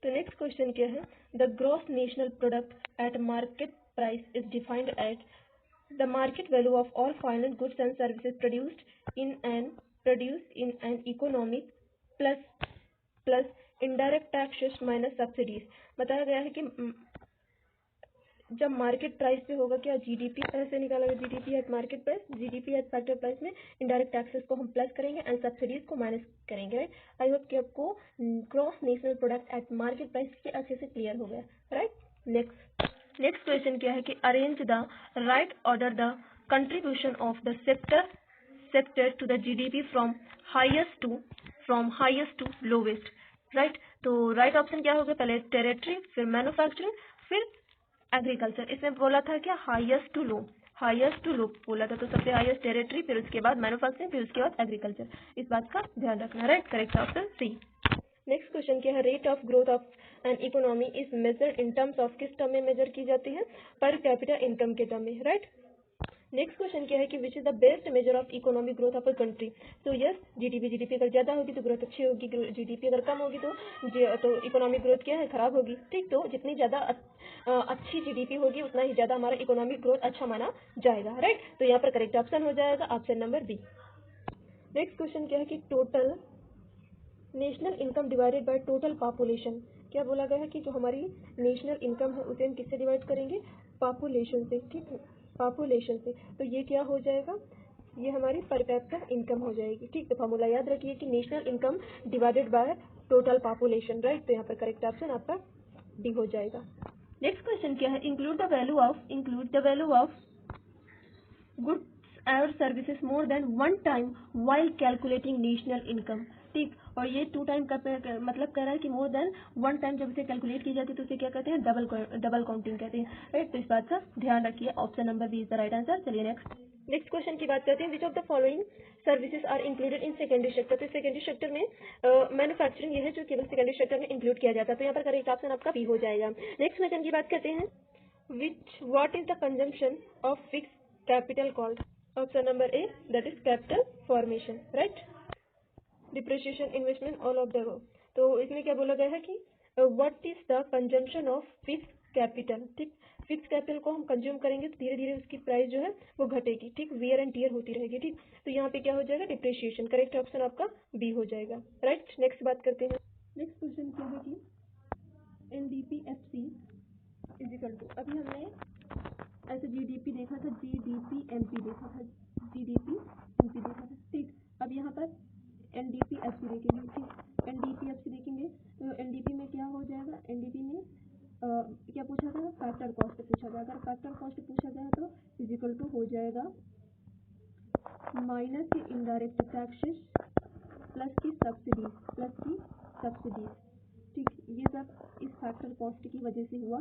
तो next question क्या है, the gross national product at market price is defined at the market value of all final goods and services produced in an economic plus indirect taxes minus subsidies. बताया गया है कि जब market price पे होगा क्या, जीडीपी ऐसे निकाला गया, GDP at market price, GDP at factor price में इनडायरेक्ट टैक्सेस को हम प्लस करेंगे एंड सब्सिडीज को माइनस करेंगे, राइट। आई होप कि आपको cross national product at market price के अच्छे से क्लियर हो गया, राइट। नेक्स्ट क्वेश्चन क्या है कि arrange the right order the contribution of the sector to the GDP from highest to lowest, right. तो राइट ऑप्शन क्या होगा, पहले टेरिटरी, फिर मैन्युफैक्चरिंग, फिर एग्रीकल्चर। इसमें बोला था क्या, हाईएस्ट टू लो बोला था, तो सबसे हाईएस्ट टेरिटरी, फिर उसके बाद मैन्युफैक्चरिंग, फिर उसके बाद एग्रीकल्चर। इस बात का ध्यान रखना, right. Correct option C. Next question क्या है, rate of growth of an economy is measured in terms of, किस टर्म में मेजर की जाती है, पर कैपिटा इनकम के टर्म में, राइट। नेक्स्ट क्वेश्चन क्या है कि which is the best measure of economic growth of a country. तो यस, जीडीपी अगर ज्यादा होगी तो ग्रोथ अच्छी होगी, जीडीपी अगर कम होगी तो इकोनॉमिक ग्रोथ क्या है, खराब होगी, ठीक। तो जितनी ज्यादा अच्छी जीडीपी होगी उतना ही ज्यादा हमारा इकोनॉमिक ग्रोथ अच्छा माना जाएगा, राइट। तो यहाँ पर करेक्ट ऑप्शन हो जाएगा option number B. Next question क्या है कि total national income divided by total population. क्या बोला गया है कि जो हमारी नेशनल इनकम है उसे हम किससे डिवाइड करेंगे, पॉपुलेशन से, ठीक है, पॉपुलेशन से। तो ये क्या हो जाएगा, ये हमारी पर कैपिटा इनकम हो जाएगी, ठीक। तो फॉर्मूला याद रखिए कि national income divided by total population, right. तो यहाँ पर करेक्ट ऑप्शन आपका डी हो जाएगा। नेक्स्ट क्वेश्चन क्या है, include the value of goods और services more than one time while calculating national income, ठीक। और ये 2 टाइम का मतलब कह रहा है कि मोर देन वन टाइम जब इसे कैलकुलेट की जाती है तो उसे क्या कहते हैं, डबल काउंटिंग कहते हैं, राइट। तो इस बात का ध्यान रखिए, option number B is the right answer. चलिए नेक्स्ट क्वेश्चन की बात करते हैं, which of the following services are included in secondary sector. तो सेकेंडरी सेक्टर में मैन्युफैक्चरिंग ये है जो केवल सेकेंडरी सेक्टर में इंक्लूड किया जाता है, तो यहाँ पर करेक्ट ऑप्शन आपका बी हो जाएगा। नेक्स्ट क्वेश्चन की बात करते हैं, what is the consumption of fix capital called. Option number A, that is capital formation, right. Depreciation, investment, all of the above. तो इसमें क्या बोला गया है कि what is the consumption of fix capital, ठीक। फिक्स कैपिटल को हम कंज्यूम करेंगे तो धीरे धीरे उसकी प्राइस जो है वो घटेगी, ठीक, वियर एंड टियर होती रहेगी, ठीक। तो यहाँ पे क्या हो जाएगा, डिप्रिसिएशन। करेक्ट ऑप्शन आपका बी हो जाएगा, राइट। नेक्स्ट बात करते हैं, नेक्स्ट क्वेश्चन क्या है कि एनडीपीएफसी इज इक्वल टू, अभी हमने ऐसे जीडीपी देखा था, जीडीपी देखा था, ठीक। अब यहाँ पर एनडीपीएफसी देखेंगे, ठीक। एनडीपीएफसी देखेंगे तो एनडीपी में क्या हो जाएगा, एनडीपी में क्या पूछा था, फैक्टर कॉस्ट पूछा गया। अगर फैक्टर कॉस्ट पूछा गया तो इज इक्वल टू हो जाएगा माइनस की इनडायरेक्ट टैक्सेस प्लस की सब्सिडीज, ठीक। ये सब इस फैक्टर कॉस्ट की वजह से हुआ,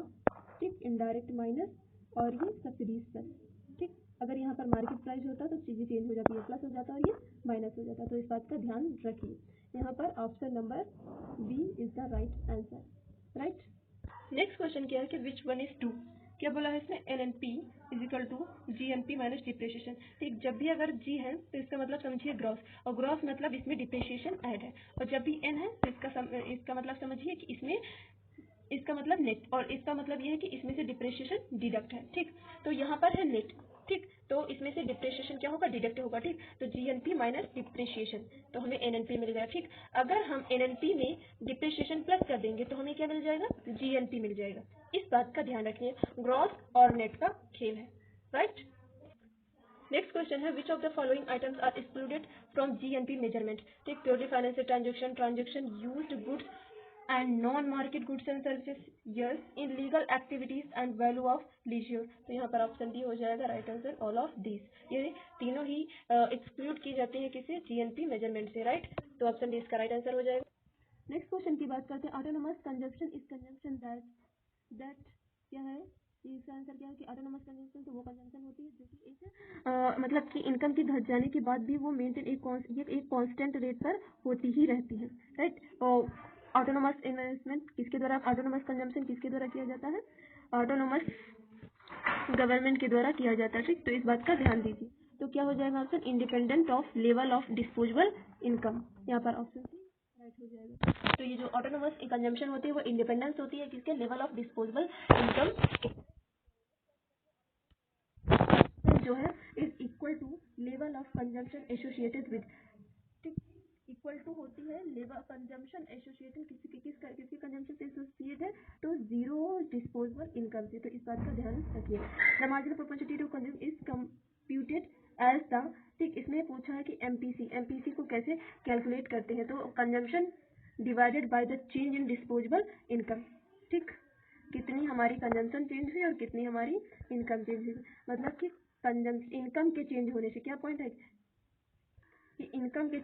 ठीक। इनडायरेक्ट माइनस और ये सब्सिडीज प्लस, ठीक। अगर यहाँ पर मार्केट प्राइस होता तो चीजें चेंज हो जाती है, प्लस हो जाता और ये माइनस हो जाता। तो इस बात का ध्यान रखिए, यहाँ पर option number B is the right answer, right. Next question क्या है कि विच वन इज टू। क्या बोला है इसमें, NNP is equal to GNP minus depreciation, ठीक। जब भी अगर जी है तो इसका मतलब समझिए ग्रॉस, और ग्रॉस मतलब इसमें डिप्रिसिएशन ऐड है, और जब भी एन है तो इसका मतलब समझिए कि इसमें इसका मतलब नेट, और इसका मतलब यह है कि इसमें से डिप्रिसिएशन डिडक्ट है, ठीक। तो यहाँ पर है नेट, ठीक। तो इसमें से डिप्रिसिएशन क्या होगा, डिडक्ट होगा, ठीक। तो जीएनपी माइनस डिप्रिसिएशन, तो हमें एनएनपी मिल गया, ठीक। अगर हम एनएनपी में डिप्रिसिएशन प्लस कर देंगे तो हमें क्या मिल जाएगा, जीएनपी मिल जाएगा। इस बात का ध्यान रखिए, ग्रॉस और नेट का खेल है, राइट। नेक्स्ट क्वेश्चन है, which of the following items are excluded from GNP measurement, ठीक। Purely financial transaction used goods and non-market goods and services, yes, in legal activities and value of leisure। तो यहाँ पर option D हो जाएगा right answer, all of this. ये तीनों ही exclude की जाती है किसी जीएनपी मेजरमेंट से, राइट। तो ऑप्शन डी इसका राइट आंसर हो जाएगा। नेक्स्ट क्वेश्चन की बात करते हैं, autonomous consumption is consumption that क्या है, इसका आंसर क्या है कि ऑटोनोमस कंजम्पशन तो वो कंजम्पशन होती है जो कि मतलब कि इनकम के घट जाने के बाद भी वो मेंटेन एक कांस्टेंट रेट पर होती ही रहती है, राइट। और ऑटोनोमस इन्वेस्टमेंट किसके द्वारा, ऑटोनोमस कंजम्पशन किसके द्वारा किया जाता है, ऑटोनोमस गवर्नमेंट के द्वारा किया जाता है, ठीक। तो इस बात का ध्यान दीजिए। तो क्या हो जाएगा option, independent of level of disposable income, यहाँ पर ऑप्शन सी राइट हो जाएगा। तो ये जो ऑटोनोमस कंजम्पशन होती है वो इंडिपेंडेंस होती है किसके, लेवल ऑफ डिस्पोजेबल इनकम जो है is equal to level of consumption associated with, ठीक। इक्वल टू होती है लेवल कंजम्पशन एसोसिएटेड किसकी कंजम्पशन से एसोसिएट है, तो जीरो डिस्पोजेबल इनकम से। तो इस बात का ध्यान रखिए। The marginal propensity to consume is computed as the, ठीक। इसमें पूछा है कि एमपीसी को कैसे कैलकुलेट करते हैं, तो consumption divided by the change in disposable income, ठीक। कितनी हमारी कंजम्पशन चेंज हुई और कितनी हमारी इनकम चेंज हुई, मतलब कि इनकम के चेंज होने से, क्या पॉइंट है कि इनकम के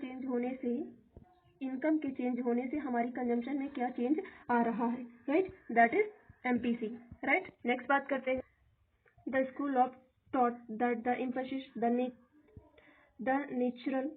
चेंज होने से हमारी कंजम्पशन में क्या चेंज आ रहा है, right. That is MPC, right. Next बात करते हैं, the school of thought that the emphasis the natural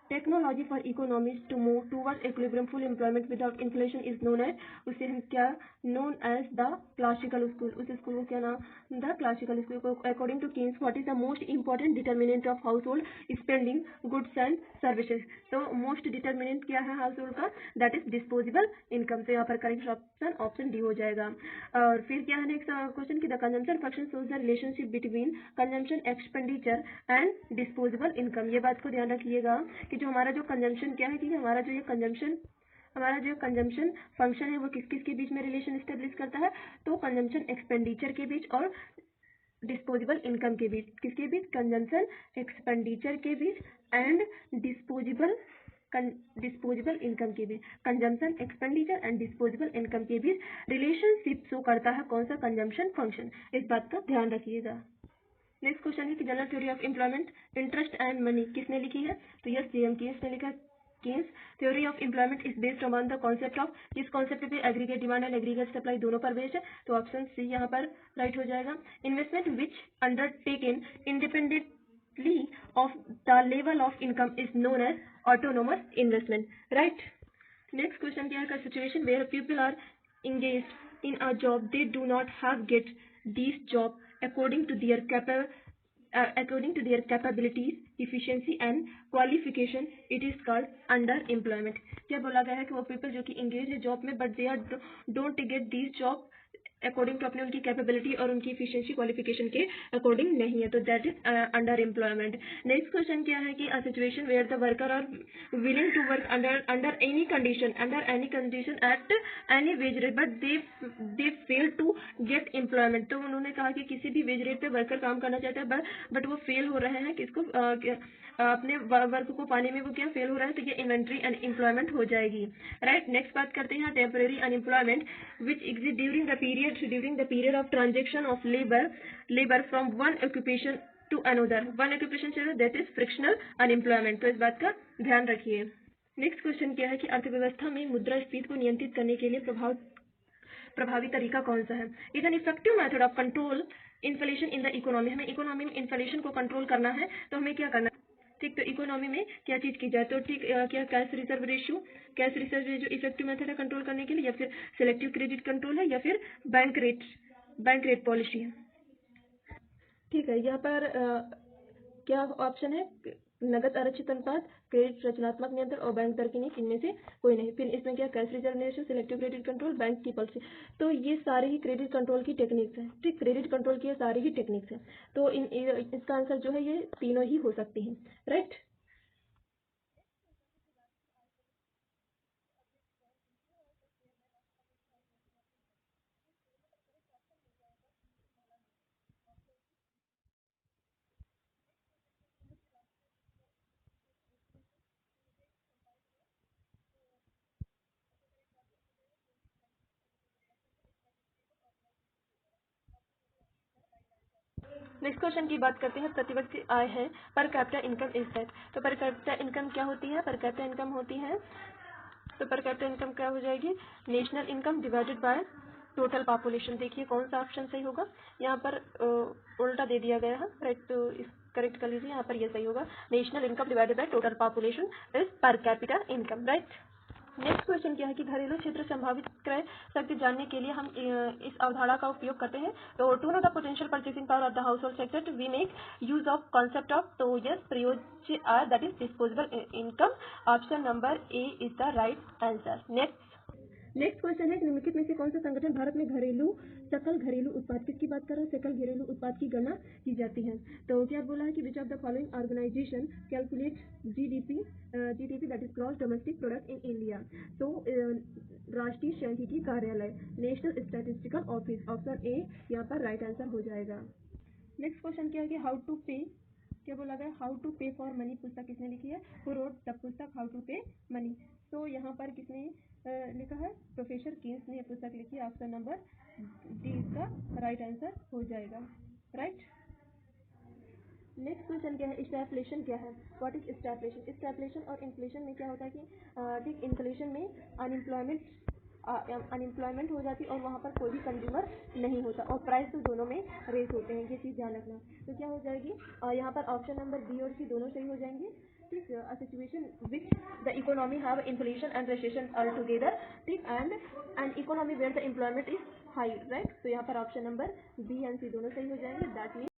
technology for economies to move towards equilibrium full employment without inflation is known as, उसे हम क्या known as the classical school, उस school को क्या नाम, द क्लासिकल स्कूल को। According to Keynes what is the most important determinant of household spending goods and services, तो most determinant क्या है हाउस होल्ड का, दैट इज डिस्पोजेबल इनकम। तो यहाँ पर करेक्ट ऑप्शन ऑप्शन डी हो जाएगा। और फिर क्या है नेक्स्ट क्वेश्चन की, the consumption function shows the relationship between consumption expenditure and disposable income. ये बात को ध्यान रखिएगा कि जो हमारा जो कंजम्पशन क्या है, कि हमारा जो कंजम्पशन फंक्शन है वो किस किस के बीच में रिलेशन स्टेब्लिश करता है, तो कंजम्पशन एक्सपेंडिचर के बीच और डिस्पोजेबल इनकम के बीच, किसके बीच, कंजम्पशन एक्सपेंडिचर के बीच एंड डिस्पोजेबल इनकम के बीच, consumption expenditure and disposable income के बीच रिलेशनशिप शो करता है कौन सा, कंजम्पशन फंक्शन। इस बात का ध्यान रखिएगा। नेक्स्ट क्वेश्चन है कि general theory of employment interest and money किसने लिखी है, तो यस जेएम केन्स ने लिखा है। Keynes theory of employment is based on the concept of, जिस कॉन्सेप्ट पे aggregate demand and aggregate supply दोनों पर बेस्ड है, तो ऑप्शन सी यहाँ पर राइट हो जाएगा। Investment which undertaken independently of the level of income is known as autonomous investment, right. Next question क्या है, situation where people are engaged in a job they do not have get this job according to their capabilities, efficiency and qualification, it is called under employment। क्या बोला गया है कि वो people जो कि engage है जॉब में but they are don't get this job according to अपने उनकी कैपेबिलिटी और उनकी इफिशियंसी क्वालिफिकेशन के अकॉर्डिंग नहीं है, तो that is under employment. Next question क्या है कि a situation where the worker are willing to work under any condition at any wage rate but they fail to get employment. तो उन्होंने कहा कि किसी भी वेज रेट पे वर्कर काम करना चाहता है बट वो फेल हो रहे हैं किसको, अपने वर्क को पाने में वो क्या फेल हो रहा है, तो ये इन्वेंट्री अनएम्प्लॉयमेंट हो जाएगी, राइट। नेक्स्ट बात करते हैं temporary unemployment which exist during the period of transaction of labour from one occupation to another, one occupation से दैट इज फ्रिक्शनल अनएम्प्लॉयमेंट। तो इस बात का ध्यान रखिए। नेक्स्ट क्वेश्चन क्या है कि अर्थव्यवस्था में मुद्रास्फीति को नियंत्रित करने के लिए प्रभावी तरीका कौन सा है, is an effective method of control inflation in the economy. हमें इकोनॉमी में इन्फ्लेशन को कंट्रोल करना है तो हमें क्या करना है, ठीक। तो इकोनॉमी में क्या चीज की जाए, तो ठीक क्या cash reserve ratio effective method है कंट्रोल करने के लिए, या फिर सिलेक्टिव क्रेडिट कंट्रोल है, या फिर बैंक रेट पॉलिसी है, ठीक है। यहाँ पर क्या ऑप्शन है, नगद आरक्षित अनुपात, क्रेडिट रचनात्मक नियंत्रण और बैंक दर की नीति, इनमें से कोई नहीं। फिर इसमें क्या, cash reserve ratio, selective credit control, bank की पॉलिसी, तो ये सारे ही क्रेडिट कंट्रोल की टेक्निक्स हैं, ठीक। क्रेडिट कंट्रोल की ये सारी ही टेक्निक्स हैं, तो इसका आंसर जो है ये तीनों ही हो सकती हैं, राइट। नेक्स्ट क्वेश्चन की बात करते हैं, प्रतिवर्ष आय है per capita income is that. तो पर कैपिटा इनकम क्या होती है, पर कैपिटा इनकम होती है, तो पर कैपिटा इनकम क्या हो जाएगी, national income divided by total population, देखिए कौन सा ऑप्शन सही होगा। यहाँ पर उल्टा दे दिया गया है, राइट, तो इस करेक्ट कर लीजिए। यहाँ पर ये सही होगा, national income divided by total population is पर capita income, right. Next question क्या है कि घरेलू क्षेत्र संभावित क्रय शक्ति जानने के लिए हम इस अवधारणा का उपयोग करते हैं। तो to know the potential purchasing power of the household sector we make use of concept of, तो यस, प्रयोज्य आय that is disposable income. Option number A is the right answer. Next question है निम्नलिखित में से कौन सा संगठन भारत में सकल घरेलू उत्पाद, किसकी बात कर रहे हैं, सकल घरेलू उत्पाद की गणना की जाती है। तो क्या बोला है कि which of the following organisation calculate GDP that is gross domestic product in India. तो राष्ट्रीय सांख्यिकी कार्यालय, national statistical office, option A यहाँ पर राइट आंसर हो जाएगा। नेक्स्ट क्वेश्चन क्या है कि हाउ टू पे, क्या बोला गया, हाउ टू पे फॉर मनी पुस्तक किसने लिखी है, हु रोट द पुस्तक हाउ टू पे मनी। तो यहाँ पर किसने लिखा है, प्रोफेसर कीन्स ने यह पुस्तक लिखी है। ऑप्शन नंबर डी इसका राइट आंसर हो जाएगा, राइट। नेक्स्ट क्वेश्चन क्या है, स्टैफ्लेशन क्या है, व्हाट इज स्टैफ्लेशन। स्टैफ्लेशन और इन्फ्लेशन में क्या होता है कि ठीक, इन्फ्लेशन में अनएम्प्लॉयमेंट हो जाती है और वहाँ पर कोई भी कंज्यूमर नहीं होता और प्राइस तो दोनों में रेस होते हैं, ये चीज़ ध्यान रखना। तो क्या हो जाएगी, यहाँ पर ऑप्शन नंबर बी और सी दोनों सही हो जाएंगे। ठीक, a situation which the economy have inflation and recession all together, ठीक, and economy where the employment is high, right. तो यहाँ पर option number B and C दोनों सही हो जाएंगे, दैट मीन